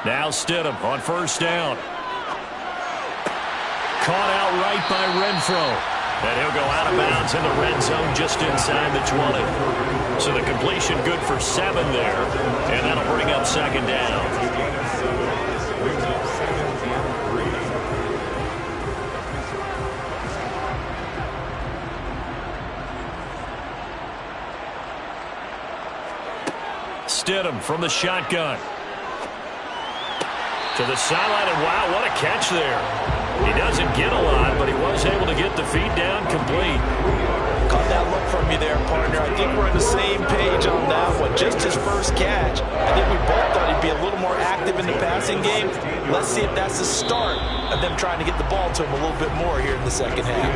Now Stidham on first down. Caught out right by Renfro. And he'll go out of bounds in the red zone just inside the 20. So the completion good for 7 there. And that'll bring up 2nd down. Stidham from the shotgun. To the sideline, and wow, what a catch there. He doesn't get a lot, but he was able to get the feet down complete. Caught that look from you there, partner. I think we're on the same page on that one. Just his first catch. I think we both thought he'd be a little more active in the passing game. Let's see if that's the start of them trying to get the ball to him a little bit more here in the second half.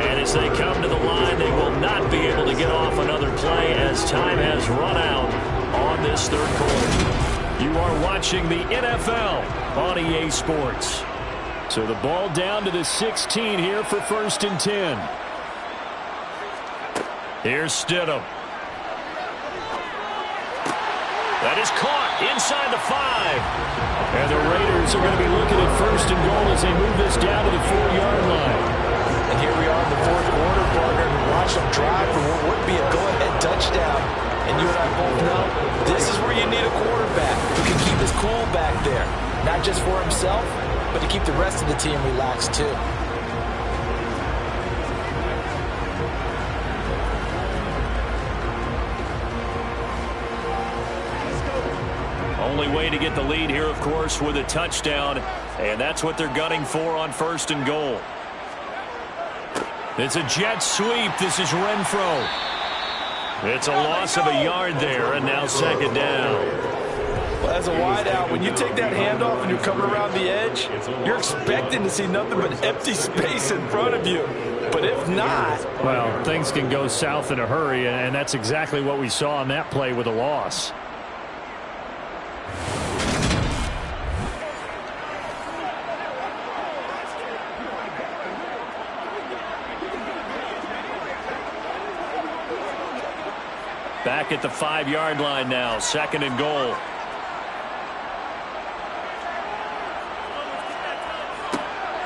And as they come to the line, they will not be able to get off another play as time has run out on this 3rd quarter. You are watching the NFL on EA Sports. So the ball down to the 16 here for 1st and 10. Here's Stidham. That is caught inside the 5. And the Raiders are going to be looking at 1st and goal as they move this down to the 4-yard line. And here we are in the 4th quarter, partner. Watch them drive for what would be a go-ahead touchdown. And you and I both know this is where you need a quarterback who can keep his cool back there. Not just for himself, but to keep the rest of the team relaxed too. Only way to get the lead here, of course, with a touchdown. And that's what they're gunning for on 1st and goal. It's a jet sweep. This is Renfro. It's a loss of a yard there, and now 2nd down. Well, as a wideout, when you take that handoff and you're coming around the edge, you're expecting to see nothing but empty space in front of you. But if not... Well, things can go south in a hurry, and that's exactly what we saw on that play with a loss. Back at the 5-yard line now, 2nd and goal.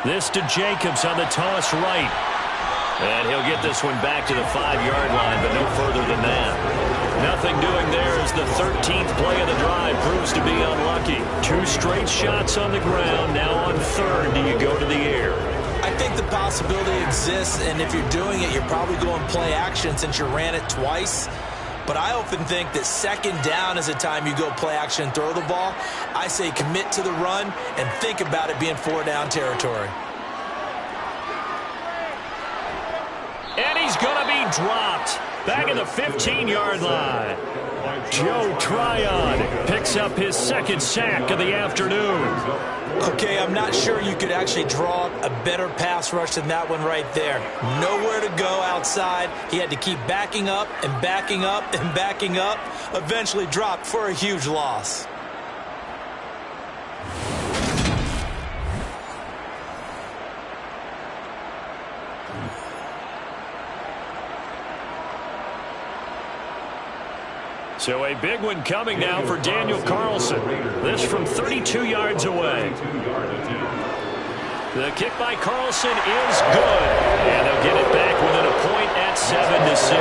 This to Jacobs on the toss right. And he'll get this one back to the 5-yard line, but no further than that. Nothing doing there as the 13th play of the drive proves to be unlucky. 2 straight shots on the ground. Now on 3rd, do you go to the air? I think the possibility exists, and if you're doing it, you're probably going play action since you ran it twice. But I often think that second down is a time you go play action and throw the ball. I say commit to the run and think about it being 4-down territory. And he's going to be dropped back at the 15-yard line. Joe Tryon picks up his second sack of the afternoon. Okay, I'm not sure you could actually draw a better pass rush than that one right there. Nowhere to go outside. He had to keep backing up and backing up and backing up. Eventually dropped for a huge loss. So a big one coming now for Daniel Carlson. This from 32 yards away. The kick by Carlson is good. And they'll get it back within a point at 7-6.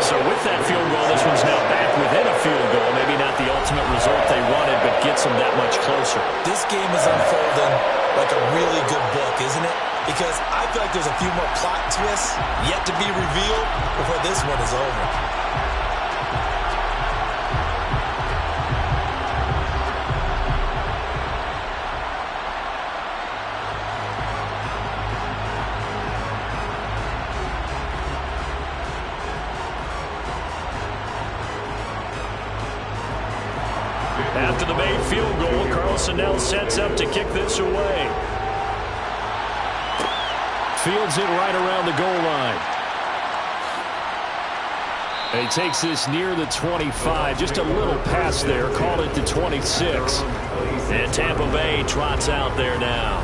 So with that field goal, this one's now back within a field goal. Maybe not the ultimate result they wanted, but gets them that much closer. This game is unfolding like a really good book, isn't it? Because I feel like there's a few more plot twists yet to be revealed before this one is over. After the made field goal, Carlson now sets up to kick this away. Fields it right around the goal line. He takes this near the 25, just a little pass there, called it the 26. And Tampa Bay trots out there now.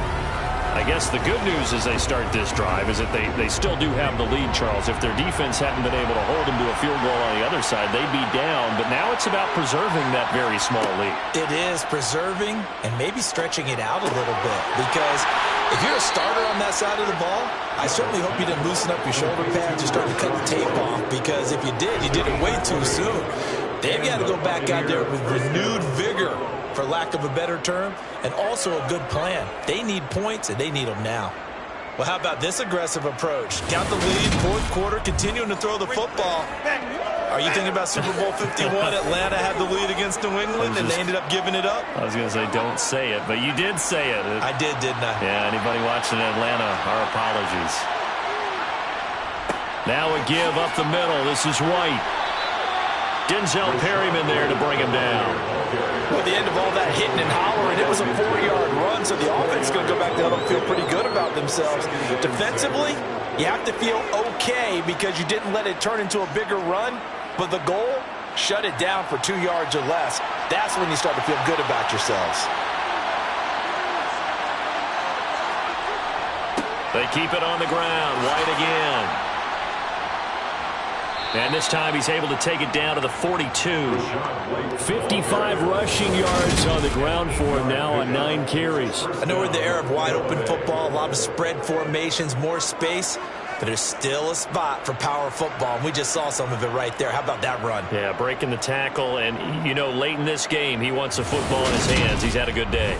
I guess the good news as they start this drive is that they still do have the lead, Charles. If their defense hadn't been able to hold them to a field goal on the other side, they'd be down. But now it's about preserving that very small lead. It is preserving and maybe stretching it out a little bit. Because if you're a starter on that side of the ball, I certainly hope you didn't loosen up your shoulder pads or start to cut the tape off. Because if you did it way too soon. They've got to go back out there with renewed vigor, for lack of a better term, and also a good plan. They need points, and they need them now. Well, how about this aggressive approach? Got the lead, fourth quarter, continuing to throw the football. Are you thinking about Super Bowl 51? Atlanta had the lead against New England, and they ended up giving it up? I was going to say, don't say it, but you did say it. I did, didn't I? Yeah, anybody watching Atlanta, our apologies. Now a give up the middle. This is White. Denzel Perryman there to bring him down. Well, at the end of all that hitting and hollering, it was a 4-yard run, so the offense is going to go back down and feel pretty good about themselves. Defensively, you have to feel okay because you didn't let it turn into a bigger run, but the goal, shut it down for 2 yards or less. That's when you start to feel good about yourselves. They keep it on the ground. White again. And this time he's able to take it down to the 42. 55 rushing yards on the ground for him now on 9 carries. I know we're in the era of wide open football, a lot of spread formations, more space, but there's still a spot for power football, and we just saw some of it right there. How about that run? Yeah, breaking the tackle, and, you know, late in this game, he wants a football in his hands. He's had a good day.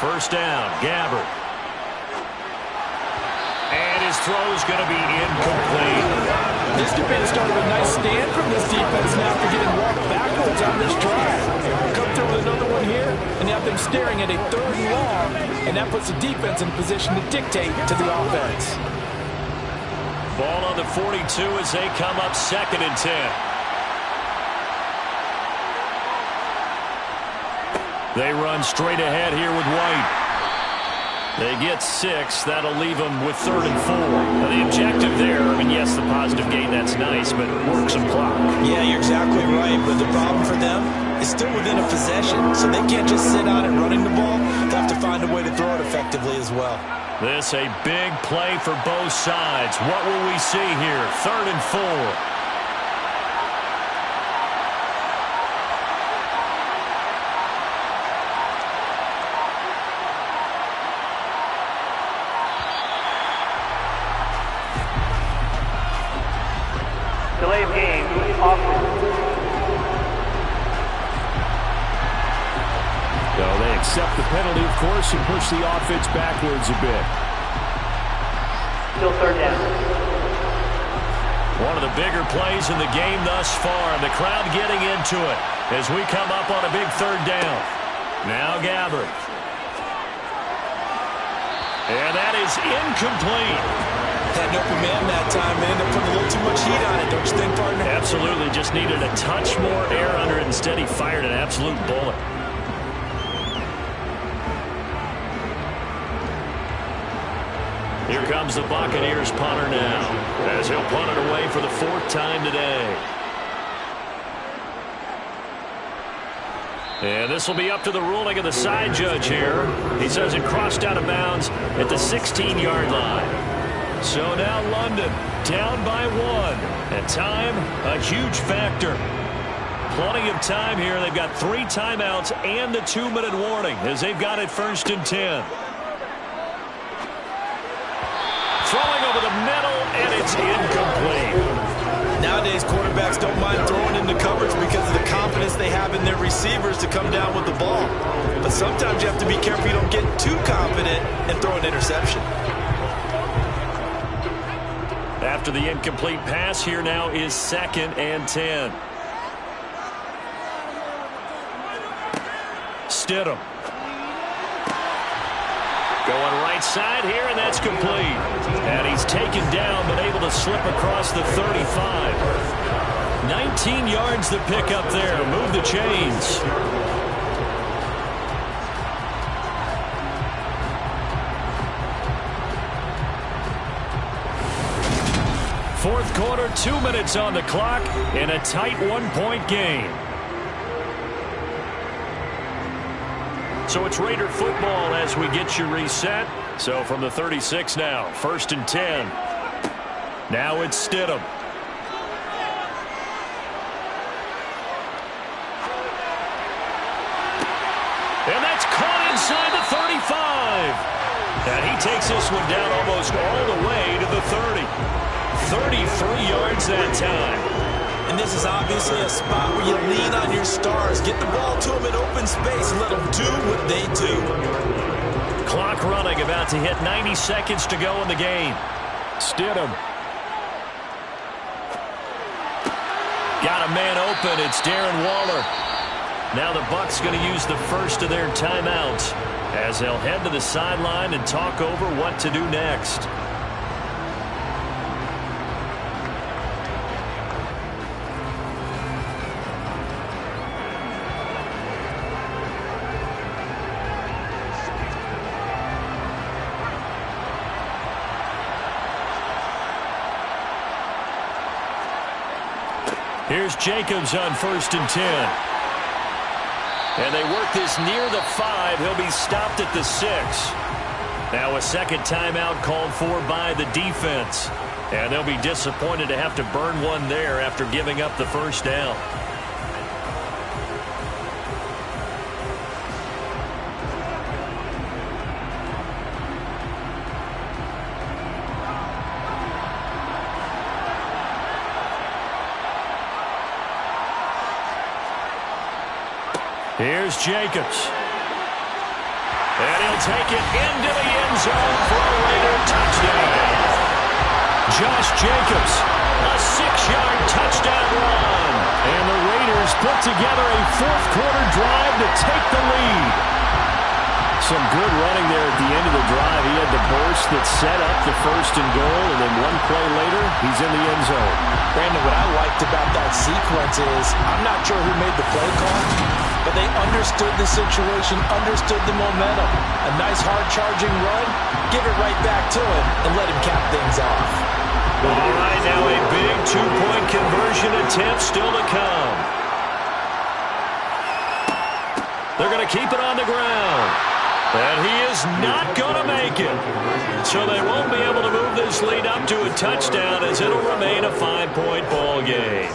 First down, Gabbert. And his throw's going to be incomplete. This defense started a nice stand from this defense now after getting walked backwards on this drive. Come through with another one here, and you have them staring at a 3rd and long, and that puts the defense in position to dictate to the offense. Ball on the 42 as they come up 2nd and 10. They run straight ahead here with White. They get 6. That'll leave them with 3rd and 4. Now the objective there, I mean, yes, the positive gain, that's nice, but work some clock. Yeah, you're exactly right, but the problem for them is still within a possession, so they can't just sit out and running the ball. They have to find a way to throw it effectively as well. This a big play for both sides. What will we see here? 3rd and 4. So they accept the penalty, of course, and push the offense backwards a bit. Still third down. One of the bigger plays in the game thus far. The crowd getting into it as we come up on a big third down. Now Gabbert. And that is incomplete. Had an open man that time, man. They're putting a little too much heat on it, don't you think, partner? Absolutely. Just needed a touch more air under it. Instead, he fired an absolute bullet. Here comes the Buccaneers punter now, as he'll punt it away for the 4th time today. And this will be up to the ruling of the side judge here. He says it crossed out of bounds at the 16-yard line. So now London down by 1. And time, a huge factor. Plenty of time here. They've got 3 timeouts and the 2-minute warning as they've got it 1st and 10. Throwing over the middle, and it's incomplete. Nowadays, quarterbacks don't mind throwing into coverage because of the confidence they have in their receivers to come down with the ball. But sometimes you have to be careful you don't get too confident and throw an interception. After the incomplete pass, here now is 2nd and 10. Stidham. Going right side here, and that's complete. And he's taken down, but able to slip across the 35. 19 yards to pick up there. Move the chains. Fourth quarter, 2 minutes on the clock in a tight 1-point game. So it's Raider football as we get you reset. So from the 36 now, 1st and 10. Now it's Stidham. And that's caught inside the 35. And he takes this one down almost all the way to the 30. 33 yards that time. And this is obviously a spot where you lean on your stars. Get the ball to them in open space and let them do what they do. Clock running, about to hit 90 seconds to go in the game. Stidham. Got a man open. It's Darren Waller. Now the Bucs going to use the first of their timeouts as they'll head to the sideline and talk over what to do next. Here's Jacobs on 1st and 10. And they work this near the 5. He'll be stopped at the 6. Now a second timeout called for by the defense. And they'll be disappointed to have to burn one there after giving up the first down. Here's Jacobs. And he'll take it into the end zone for a Raider touchdown. Josh Jacobs, a 6-yard touchdown run. And the Raiders put together a fourth-quarter drive to take the lead. Some good running there at the end of the drive. He had the burst that set up the 1st and goal, and then one play later, he's in the end zone. Brandon, what I liked about that sequence is I'm not sure who made the play call, but they understood the situation, understood the momentum. A nice hard-charging run, give it right back to him, and let him cap things off. All right, now a big two-point conversion attempt still to come. They're going to keep it on the ground. And he is not going to make it. So they won't be able to move this lead up to a touchdown as it'll remain a 5-point ball game.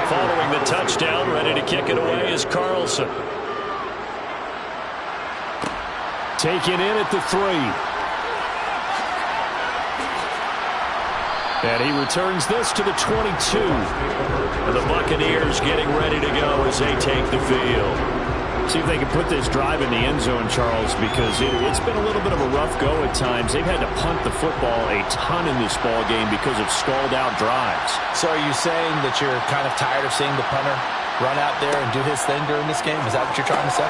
Following the touchdown, ready to kick it away is Carlson. Taken in at the 3. And he returns this to the 22. And the Buccaneers getting ready to go as they take the field. See if they can put this drive in the end zone, Charles, because it's been a little bit of a rough go at times. They've had to punt the football a ton in this ball game because of stalled-out drives. So are you saying that you're kind of tired of seeing the punter run out there and do his thing during this game? Is that what you're trying to say?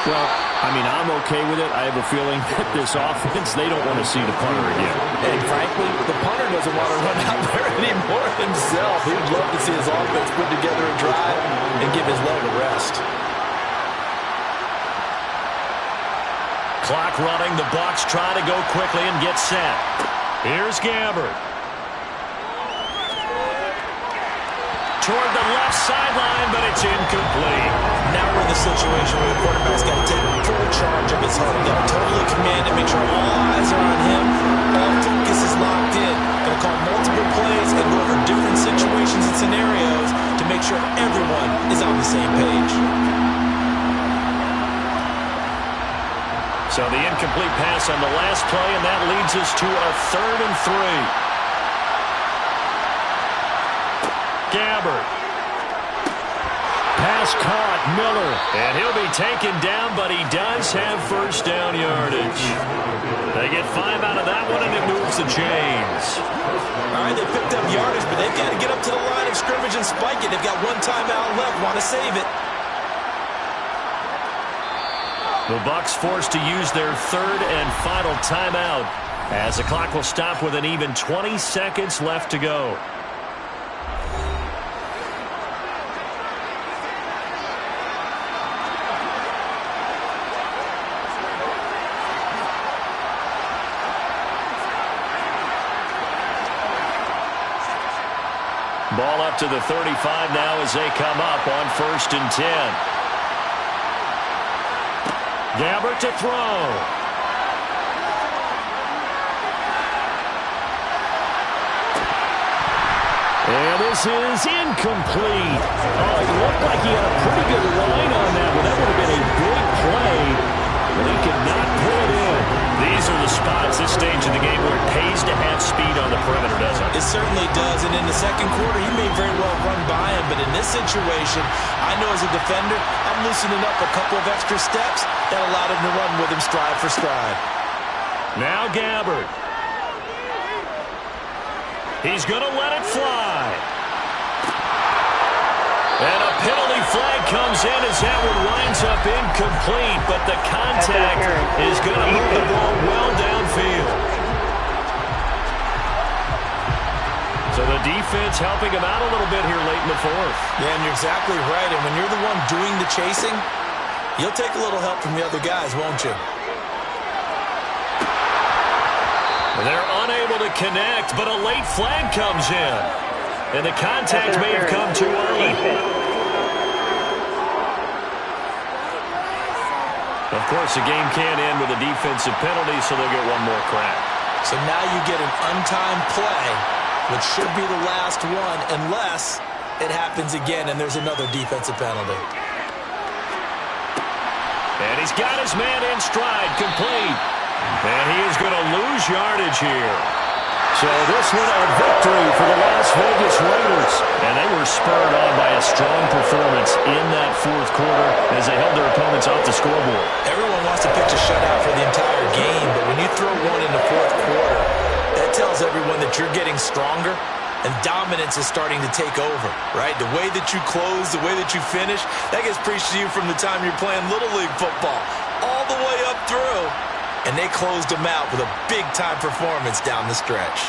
Well, I mean, I'm okay with it. I have a feeling that this offense, they don't want to see the punter again. And frankly, the punter doesn't want to run out there anymore himself. He would love to see his offense put together a drive and give his leg a rest. Clock running. The Bucs try to go quickly and get set. Here's Gabbert. Toward the left sideline, but it's incomplete. Now we're in the situation where the quarterback's got to take full charge of his home. Got to totally command it, make sure all eyes are on him. All focus is locked in. Going to call multiple plays and go over different situations and scenarios to make sure everyone is on the same page. So the incomplete pass on the last play, and that leads us to a 3rd and 3. Gabbert. Pass caught. Miller. And he'll be taken down, but he does have first down yardage. They get 5 out of that one, and it moves the chains. All right, they picked up yardage, but they've got to get up to the line of scrimmage and spike it. They've got one timeout left. Want to save it. The Bucs forced to use their 3rd and final timeout as the clock will stop with an even 20 seconds left to go. Ball up to the 35 now as they come up on 1st and 10. Gabbert to throw. And this is incomplete. Oh, it looked like he had a pretty good line on that one. That would have been a big play, but he could not put it in. These are the spots this stage of the game where it pays to have speed on the perimeter, doesn't it? It certainly does, and in the second quarter, he may very well run by him, but in this situation, I know as a defender, I'm loosening up a couple of extra steps that allowed him to run with him stride for stride. Now Gabbert. He's going to let it fly. And a penalty flag comes in as that one winds up incomplete, but the contact is going to move the ball well downfield. So the defense helping him out a little bit here late in the 4th. Yeah, and you're exactly right. And when you're the one doing the chasing, you'll take a little help from the other guys, won't you? They're unable to connect, but a late flag comes in. And the contact may have come too early. Of course, the game can't end with a defensive penalty, so they'll get one more crack. So now you get an untimed play, which should be the last one, unless it happens again and there's another defensive penalty. And he's got his man in stride, complete. And he is going to lose yardage here. So this one a victory for the Las Vegas Raiders. And they were spurred on by a strong performance in that 4th quarter as they held their opponents off the scoreboard. Everyone wants to pitch a shutout for the entire game, but when you throw one in the 4th quarter, that tells everyone that you're getting stronger and dominance is starting to take over, right? The way that you close, the way that you finish, that gets preached to you from the time you're playing Little League football all the way up through. And they closed them out with a big-time performance down the stretch.